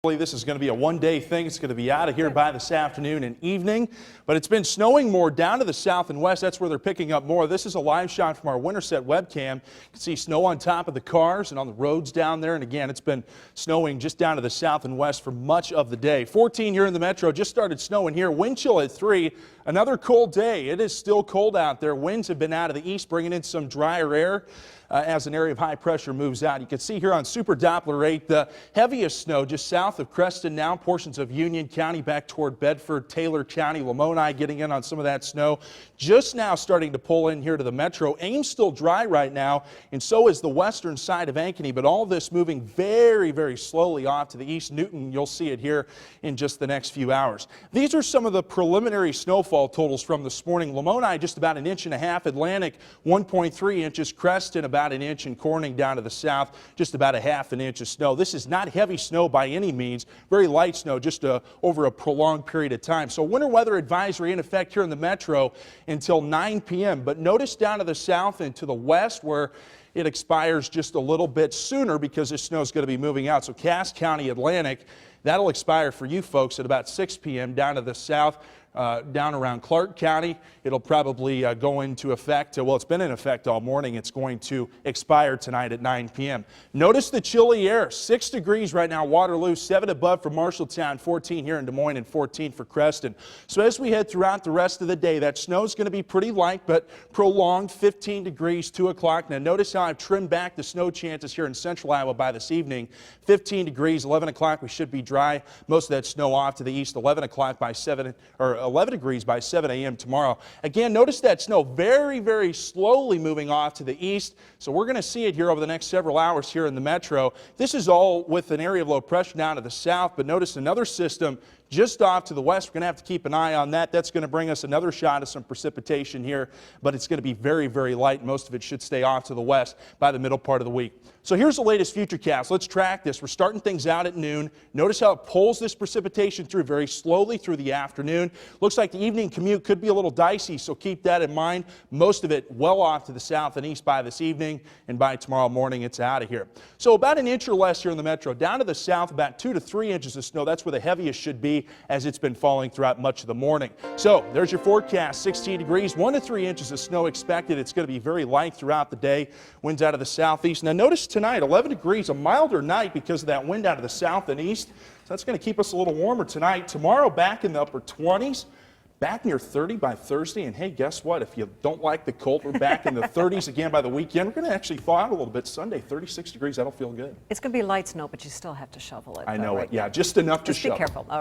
This is going to be a one-day thing. It's going to be out of here by this afternoon and evening. But it's been snowing more down to the south and west. That's where they're picking up more. This is a live shot from our Winterset webcam. You can see snow on top of the cars and on the roads down there. And again, it's been snowing just down to the south and west for much of the day. 14 here in the metro. Just started snowing here. Wind chill at 3. Another cold day. It is still cold out there. Winds have been out of the east, bringing in some drier air. As an area of high pressure moves out. You can see here on Super Doppler 8 the heaviest snow just south of Creston now, portions of Union County back toward Bedford, Taylor County, Lamoni getting in on some of that snow. Just now starting to pull in here to the metro. Ames still dry right now, and so is the western side of Ankeny, but all this moving very, very slowly off to the east. Newton, you'll see it here in just the next few hours. These are some of the preliminary snowfall totals from this morning. Lamoni just about 1.5 inches. Atlantic 1.3 inches. Creston about 1 inch, and Corning down to the south just about 1/2 inch of snow. This is not heavy snow by any means, very light snow just over a prolonged period of time. So winter weather advisory in effect here in the metro until 9 p.m. But notice down to the south and to the west where it expires just a little bit sooner because this snow is going to be moving out. So Cass County, Atlantic, that'll expire for you folks at about 6 p.m. down to the south. Down around Clark County, it'll probably go into effect. Well, it's been in effect all morning. It's going to expire tonight at 9 p.m. Notice the chilly air. 6 degrees right now, Waterloo, 7 above for Marshalltown, 14 here in Des Moines, and 14 for Creston. So as we head throughout the rest of the day, that snow is going to be pretty light but prolonged. 15 degrees, 2 o'clock. Now notice how I've trimmed back the snow chances here in central Iowa by this evening. 15 degrees, 11 o'clock. We should be dry. Most of that snow off to the east. 11 o'clock by 7 or 11 degrees by 7 a.m. tomorrow. Again, notice that snow very, very slowly moving off to the east. So we're going to see it here over the next several hours here in the metro. This is all with an area of low pressure down to the south, but notice another system just off to the west. We're going to have to keep an eye on that. That's going to bring us another shot of some precipitation here, but it's going to be very, very light. Most of it should stay off to the west by the middle part of the week. So here's the latest Futurecast. Let's track this. We're starting things out at noon. Notice how it pulls this precipitation through very slowly through the afternoon. Looks like the evening commute could be a little dicey, so keep that in mind. Most of it well off to the south and east by this evening, and by tomorrow morning it's out of here. So about 1 inch or less here in the metro. Down to the south, about 2 to 3 inches of snow. That's where the heaviest should be, as it's been falling throughout much of the morning. So there's your forecast. 16 degrees, 1 to 3 inches of snow expected. It's going to be very light throughout the day. Winds out of the southeast. Now notice tonight, 11 degrees, a milder night because of that wind out of the south and east. So that's going to keep us a little warmer tonight. Tomorrow back in the upper 20s. Back near 30 by Thursday, and hey, guess what? If you don't like the cold, we're back in the 30s again by the weekend. We're going to actually thaw out a little bit Sunday, 36 degrees. That'll feel good. It's going to be light snow, but you still have to shovel it. I know right it. Yeah, now. just enough to shovel. Be careful. All right.